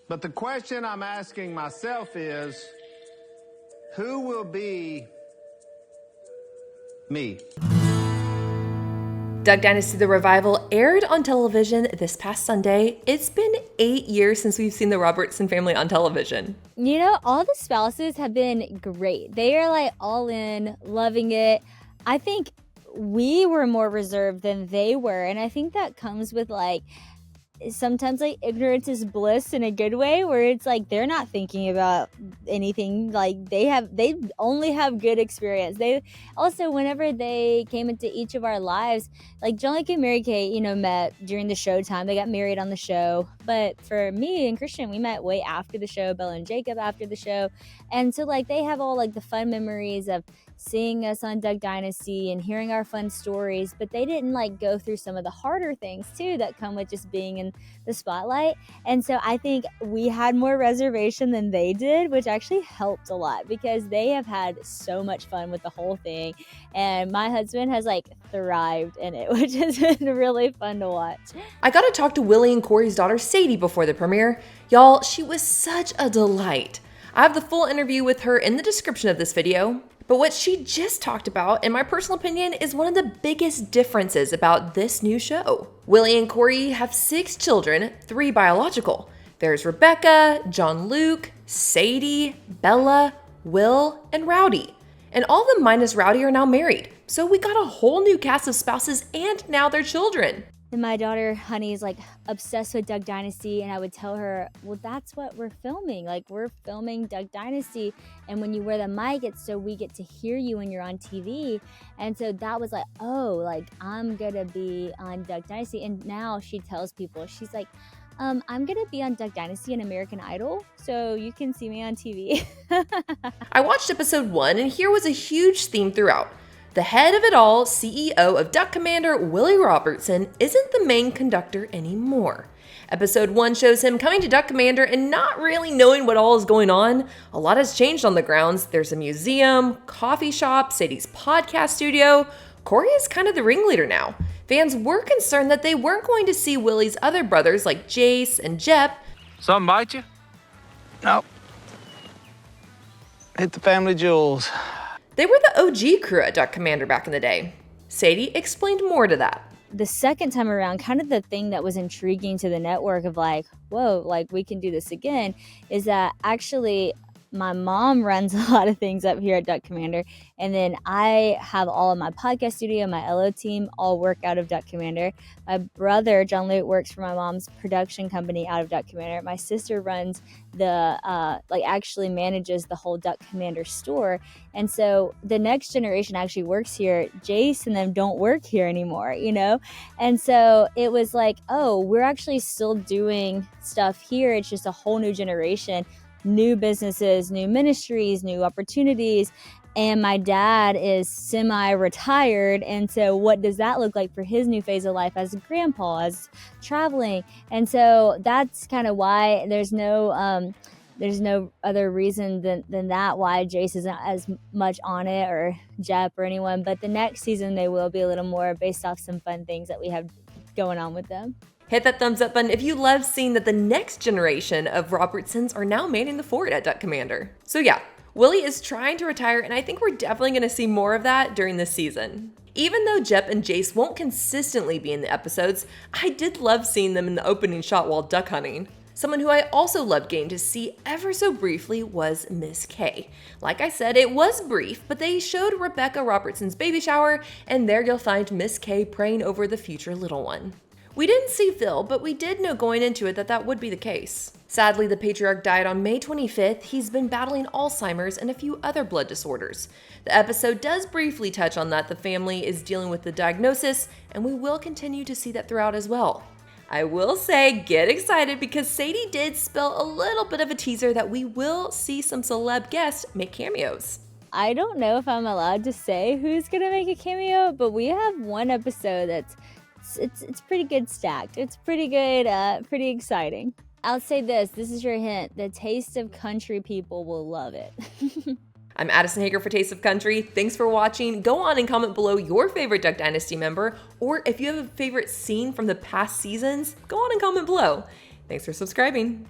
But the question I'm asking myself is, who will be me? Duck Dynasty The Revival aired on television this past Sunday. It's been 8 years since we've seen the Robertson family on television. You know, all the spouses have been great. They are like all in, loving it. I think we were more reserved than they were. And I think that comes with like, sometimes like ignorance is bliss in a good way, where it's like they're not thinking about anything. Like they only have good experience. They also, whenever they came into each of our lives, like John Lake and Mary Kate, you know, met during the show time. They got married on the show. But for me and Christian, we met way after the show, Bella and Jacob after the show. And so like they have all like the fun memories of seeing us on Duck Dynasty and hearing our fun stories, but they didn't like go through some of the harder things too that come with just being in the spotlight. And so I think we had more reservation than they did, which actually helped a lot because they have had so much fun with the whole thing. And my husband has like thrived in it, which has been really fun to watch. I got to talk to Willie and Corey's daughter Sadie before the premiere. Y'all, she was such a delight. I have the full interview with her in the description of this video. But what she just talked about, in my personal opinion, is one of the biggest differences about this new show. Willie and Corey have 6 children, 3 biological. There's Rebecca, John Luke, Sadie, Bella, Will, and Rowdy. And all of them minus Rowdy are now married. So we got a whole new cast of spouses and now their children. And my daughter, Honey, is like obsessed with Duck Dynasty. And I would tell her, well, that's what we're filming. Like, we're filming Duck Dynasty. And when you wear the mic, it's so we get to hear you when you're on TV. And so that was like, oh, like, I'm going to be on Duck Dynasty. And now she tells people, she's like, I'm going to be on Duck Dynasty and American Idol, so you can see me on TV. I watched episode 1, and here was a huge theme throughout. The head of it all, CEO of Duck Commander Willie Robertson, isn't the main conductor anymore. Episode 1 shows him coming to Duck Commander and not really knowing what all is going on. A lot has changed on the grounds. There's a museum, coffee shop, Sadie's podcast studio. Corey is kind of the ringleader now. Fans were concerned that they weren't going to see Willie's other brothers like Jace and Jep. Something bite you? Nope. Hit the family jewels. They were the OG crew at Duck Commander back in the day. Sadie explained more to that. The second time around, kind of the thing that was intriguing to the network of like, whoa, like we can do this again, is that actually my mom runs a lot of things up here at Duck Commander. And then I have all of my podcast studio, my LO team, all work out of Duck Commander. My brother, John Luke, works for my mom's production company out of Duck Commander. My sister runs the, actually manages the whole Duck Commander store. And so the next generation actually works here. Jace and them don't work here anymore, you know? And so it was like, oh, we're actually still doing stuff here. It's just a whole new generation. New businesses, new ministries, new opportunities. And my dad is semi-retired. And so what does that look like for his new phase of life as a grandpa, as traveling? And so that's kind of why there's no other reason than that why Jace isn't as much on it, or Jep or anyone. But the next season they will be a little more based off some fun things that we have going on with them. Hit that thumbs up button if you love seeing that the next generation of Robertsons are now manning the fort at Duck Commander. So yeah, Willie is trying to retire, and I think we're definitely going to see more of that during this season. Even though Jep and Jace won't consistently be in the episodes, I did love seeing them in the opening shot while duck hunting. Someone who I also loved getting to see ever so briefly was Miss K. Like I said, it was brief, but they showed Rebecca Robertson's baby shower, and there you'll find Miss K praying over the future little one. We didn't see Phil, but we did know going into it that would be the case. Sadly, the patriarch died on May 25th. He's been battling Alzheimer's and a few other blood disorders. The episode does briefly touch on that the family is dealing with the diagnosis, and we will continue to see that throughout as well. I will say, get excited because Sadie did spill a little bit of a teaser that we will see some celeb guests make cameos. I don't know if I'm allowed to say who's gonna make a cameo, but we have one episode that's it's pretty good stacked. It's pretty good, pretty exciting. I'll say this is your hint. The Taste of Country people will love it. I'm Adison Haager for Taste of Country. Thanks for watching. Go on and comment below your favorite Duck Dynasty member, or if you have a favorite scene from the past seasons, go on and comment below. Thanks for subscribing.